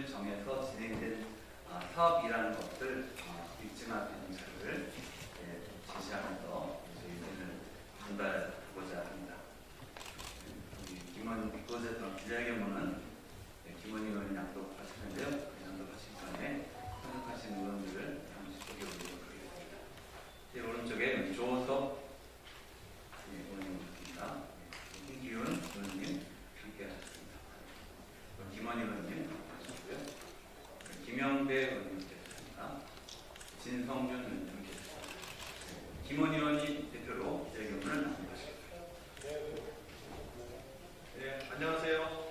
기준을 정해서 진행된 사업이라는 것을 입증하는 자료를 제시하면서 저희 의견을 전달하고자 합니다. 기자회견문은 김원희 의원이 낭독하실 텐데요. 낭독하시기 전에 참석하신 의원들을 잠시 소개해드리도록 하겠습니다. 제 오른쪽에 조호석 의원님입니다. 김기훈 의원님 함께하셨습니다. 김원희 의원님 하셨고요. 김영배 의원님께서입니다. 진성준 의원님께서 김원희 의원님 대표로 기자회견문을 낭독하십니다. 네, 안녕하세요.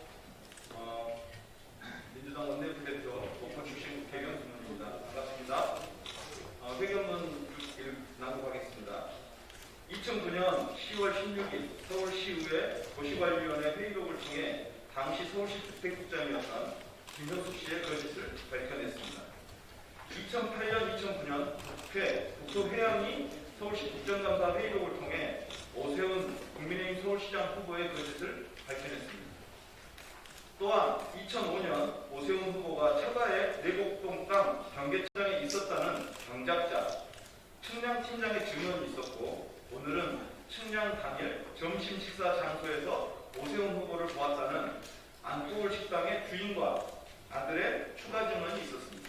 민주당 원내부대표 목포 출신 국회의원 김원희입니다. 반갑습니다. 회견문 낭독하겠습니다. 2009년 10월 16일 서울시의회 도시관리위원회 회의록을 통해 당시 서울시 주택국장이었던 김현숙 씨의 거짓을 밝혀냈습니다. 2008년, 2009년 국회 국토회의위 서울시 국정감사 회의록을 통해 오세훈 국민의힘 서울시장 후보의 거짓을 밝혀냈습니다. 또한 2005년 오세훈 후보가 처가의 내곡동 땅 경계청장에 있었다는 경작자 측량팀장의 증언이 있었고, 오늘은 측량 당일 점심 식사 장소에서 오세훈 후보를 보았다는 안토울 식당의 주인과 아들의 추가 증언이 있었습니다.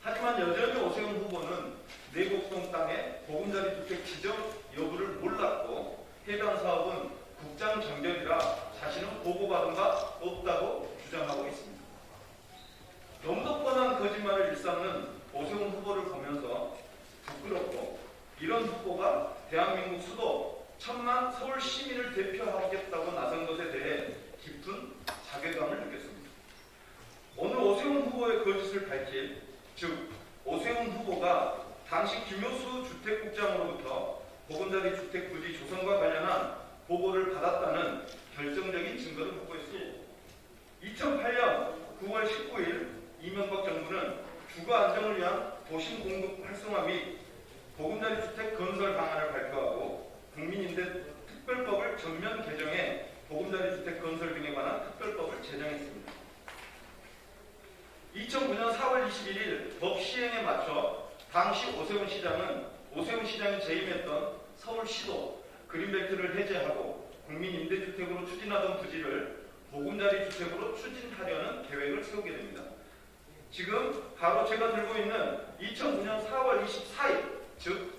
하지만 여전히 오세훈 후보는 내곡동 땅의 보금자리 주택 지정 여부를 몰랐고, 해당 사업은 국장 정결이라 자신은 보고받은 바 없다고 주장하고 있습니다. 너무도 뻔한 거짓말을 일삼는 오세훈 후보를 보면서 부끄럽고, 이런 후보가 대한민국 수도 1000만 서울 시민을 대표하겠다고 나선 것에 대해 깊은 자괴감을 느꼈습니다. 오늘 오세훈 후보의 거짓을 밝힐, 즉 오세훈 후보가 당시 김효수 주택국장으로부터 보금자리 주택 부지 조성과 관련한 보고를 받았다는 결정적인 증거를 확보했습니다. 2008년 9월 19일 이명박 정부는 주거 안정을 위한 도심 공급 활성화 및 보금자리 주택 건설 방안을 발표하고 국민임대특별법을 전면 개정해 보금자리 주택 건설 등에 관한 특별법을 제정했습니다. 2009년 4월 21일 법 시행에 맞춰 당시 오세훈 시장이 재임했던 서울시도 그린벨트를 해제하고 국민임대주택으로 추진하던 부지를 보금자리 주택으로 추진하려는 계획을 세우게 됩니다. 지금 바로 제가 들고 있는 2009년 4월 24일, 즉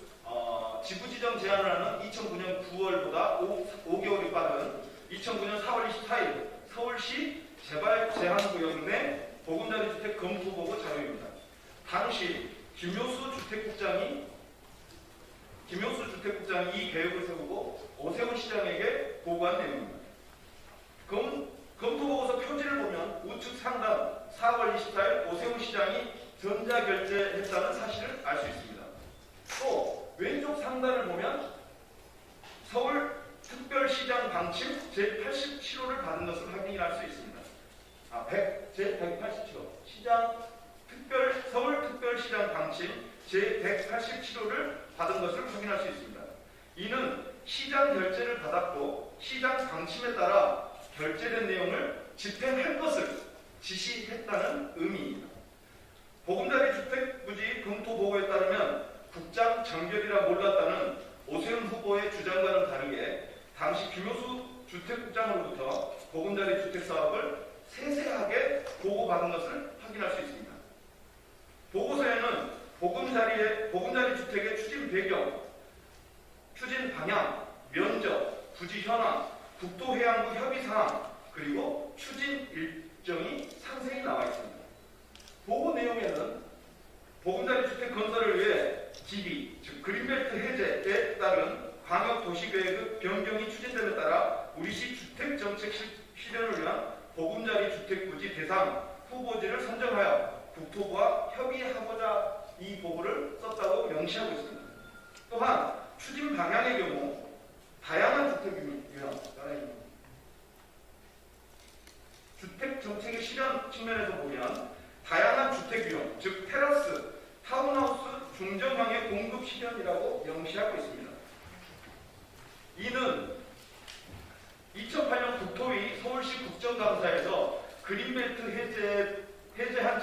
지부지정 제안을 하는 2009년 9월보다 5개월이 빠른 2009년 4월 24일 서울시 재발제한구역 내 보금자리 주택 검토보고 자료입니다. 당시 김효수 주택국장이 이 계획을 세우고 오세훈 시장에게 보고한 내용입니다. 검토보고서 표지를 보면 우측 상단 4월 24일 오세훈 시장이 전자결제했다는 사실을 알 수 있습니다. 또 왼쪽 상단을 보면 서울특별시장 방침 제87호를 받은 것을 확인할 수 있습니다. 제187호 서울특별시장 방침 제187호를 받은 것을 확인할 수 있습니다. 이는 시장 결재를 받았고 시장 방침에 따라 결재된 내용을 집행할 것을 지시했다는 의미입니다. 보금자리 주택 부지 검토 보고에 따르면 국장 정결이라 몰랐다는 오세훈 후보의 주장과는 다르게 당시 김효수 주택국장으로부터 보금자리 주택 사업을 세세하게 보고받은 것을 확인할 수 있습니다. 보고서에는 보금자리 주택의 추진 배경, 추진 방향, 면적, 부지 현황, 국토해양부 협의사항, 그리고 추진 일정이 상세히 나와 있습니다. 보고 내용에는 보금자리 주택 건설을 위해 DB, 즉 그린벨트 해제에 따른 광역도시계획 변경이 추진됨에 따라 우리시 주택정책 실현을 위한 보금자리 주택부지 대상 후보지를 선정하여 국토부와 협의하고자 이 보고를 썼다고 명시하고 있습니다. 또한 추진 방향의 경우 다양한 주택 유형, 주택 정책의 실현 측면에서 보면 다양한 주택 유형, 즉 테라스, 타운하우스 중정형의 공급 실현이라고 명시하고 있습니다. 이는 2008년 국토위 서울시 국정감사에서 그린벨트 해제한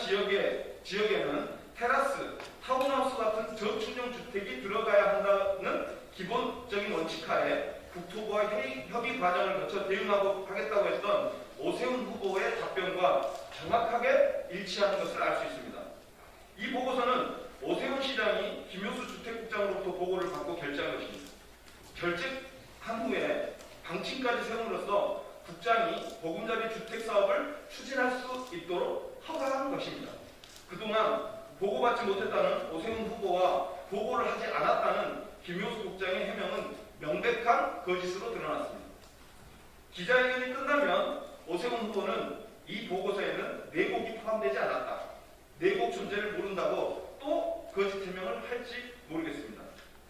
지역에는 테라스, 타운하우스 같은 저축용 주택이 들어가야 한다는 기본적인 원칙하에 국토부와 협의 과정을 거쳐 대응하고 하겠다고 했던 오세훈 후보의 답변과 정확하게 일치하는 것을 알 수 있습니다. 이 보고서는 오세훈 시장이 김효수 주택국장으로부터 보고를 받고 결재한 것입니다. 결재한 후에 방침까지 세움으로써 국장이 보금자리 주택 사업을 추진할 수 있도록 허가한 것입니다. 그동안 보고받지 못했다는 오세훈 후보와 보고를 하지 않았다는 김효수 국장의 해명은 명백한 거짓으로 드러났습니다. 기자회견이 끝나면 오세훈 후보는 이 보고서에는 내곡이 포함되지 않았다, 내곡 존재를 모른다고 또 거짓 해명을 할지 모르겠습니다.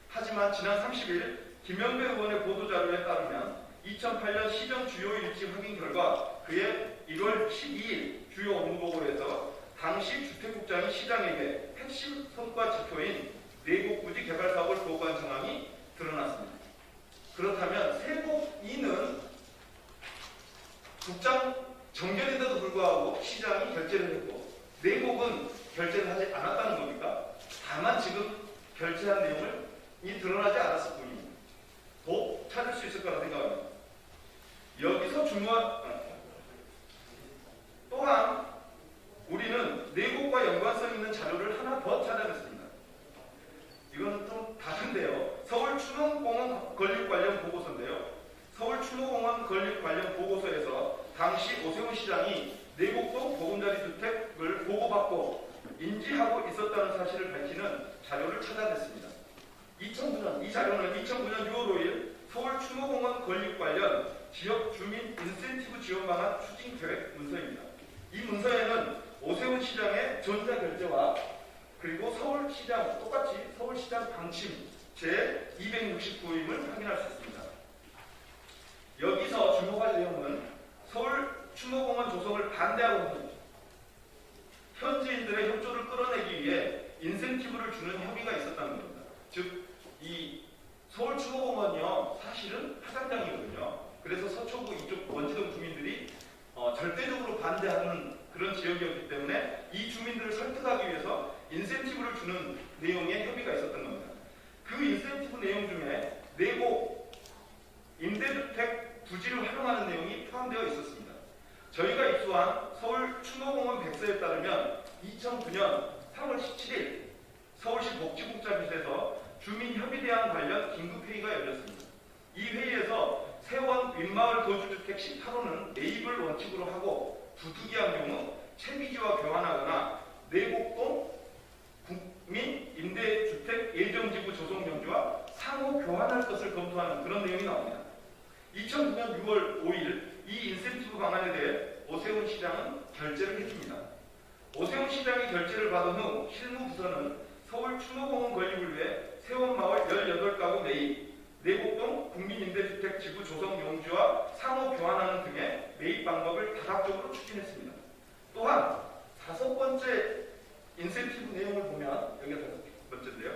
하지만 지난 30일 김영배 의원의 보도자료에 따르면 2008년 시정 주요 일지 확인 결과 그의 1월 12일 주요 업무보고에서 당시 주택국장이 시장에게 핵심 성과 지표인 내곡 부지 개발 사업을 보고한 정황이 드러났습니다. 그렇다면 세곡 2는 국장 정결인데도 불구하고 시장이 결재를 했고 내곡은 결재를 하지 않았다는 겁니까? 다만 지금 결재한 내용이 드러나지 않았을 뿐입니다. 더 찾을 수 있을 거라 생각합니다. 여기서 또한 우리는 내곡과 연관성 있는 자료를 하나 더 찾아냈습니다. 이건 좀 다른데요. 서울 추모공원 건립 관련 보고서인데요. 서울 추모공원 건립 관련 보고서에서 당시 오세훈 시장이 내곡동 보금자리 주택을 보고받고 인지하고 있었다는 사실을 밝히는 자료를 찾아냈습니다. 이 자료는 2009년 6월 5일 서울 추모공원 건립 관련 지역 주민 인센티브 지원 방안 추진 계획 문서입니다. 이 문서에는 오세훈 시장의 전자결재와 그리고 서울시장 똑같이 서울시장 방침 제269임을 확인할 수 있습니다. 여기서 주목할 내용은 서울 추모공원 조성을 반대하고 있는 현지인들의 협조를 끌어내기 위해 인센티브를 주는 협의가 있었다는 겁니다. 즉, 이 서울 추모공원이요 사실은 화장장이거든요. 그래서 서초구 이쪽 원지동 주민들이 절대적으로 반대하는 그런 지역이었기 때문에 이 주민들을 설득하기 위해서 인센티브를 주는 내용의 협의가 있었던 겁니다. 그 인센티브 내용 중에 내곡 임대주택 부지를 활용하는 내용이 포함되어 있었습니다. 저희가 입수한 서울 추모공원 백서에 따르면 2009년 3월 17일 서울시 복지국장실에서 주민협의대안 관련 긴급회의가 열렸습니다. 이 회의에서 세원 윗마을 거주주택 18호는 매입을 원칙으로 하고 부득이한 경우 채비지와 교환하거나 내곡동 국민 임대주택 예정지구 조성 용지와 상호 교환할 것을 검토하는 그런 내용이 나옵니다. 2009년 6월 5일 이 인센티브 방안에 대해 오세훈 시장은 결재를 해줍니다. 오세훈 시장이 결재를 받은 후 실무부서는 서울 추모공원 건립을 위해 세원마을 18가구 매입, 내곡동 국민임대주택 지구 조성 용지와 상호 교환하는 등의 매입 방법을 다각적으로 추진했습니다. 또한 5번째 인센티브 내용을 보면 여기가 5번째인데요.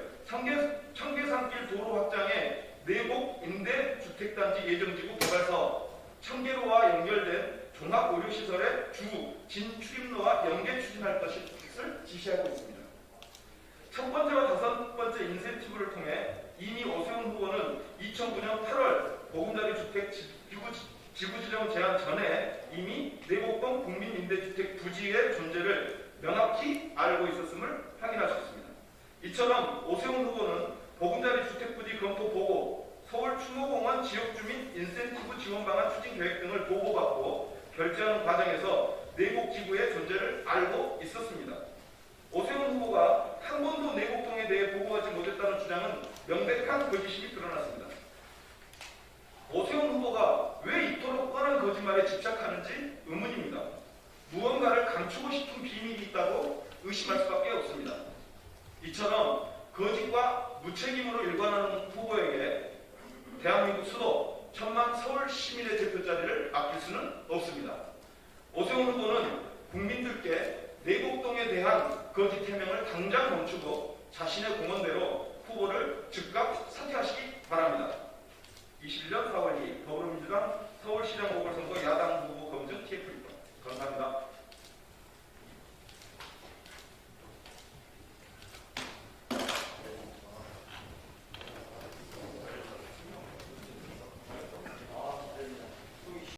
청계산길 도로 확장에 내곡 임대주택단지 예정지구 개발사업, 청계로와 연결된 종합의료시설의 주 진출입로와 연계 추진할 것을 지시하고 있습니다. 첫 번째와 5번째 인센티브를 통해 이미 오세훈 후보는 2009년 8월 보금자리 주택 지구 지정 제한 전에 이미 내곡동 국민임대주택 부지의 존재를 명확히 알고 있었음을 확인할 수 있습니다. 이처럼 오세훈 후보는 보금자리 주택 부지 검토 보고, 서울 추모공원 지역주민 인센티브 지원 방안 추진 계획 등을 보고받고 결재하는 과정에서 내곡 지구의 존재를 알고 있었습니다. 오세훈 후보가 한 번도 내곡동에 대해 보고하지 못했다는 주장은 명백한 거짓임이 드러났습니다. 오세훈 후보가 왜 이토록 뻔한 거짓말에 집착하는지 의문입니다. 무언가를 감추고 싶은 비밀이 있다고 의심할 수밖에 없습니다. 이처럼 거짓과 무책임으로 일관하는 후보에게 대한민국 수도 천만 서울 시민의 대표 자리를 맡길 수는 없습니다. 오세훈 후보는 국민들께 내곡동에 대한 거짓 해명을 당장 멈추고 자신의 공언대로 후보를 즉각 사퇴하시기 바랍니다. 21년 4월 2일 더불어민주당 서울시장 보궐선거 야당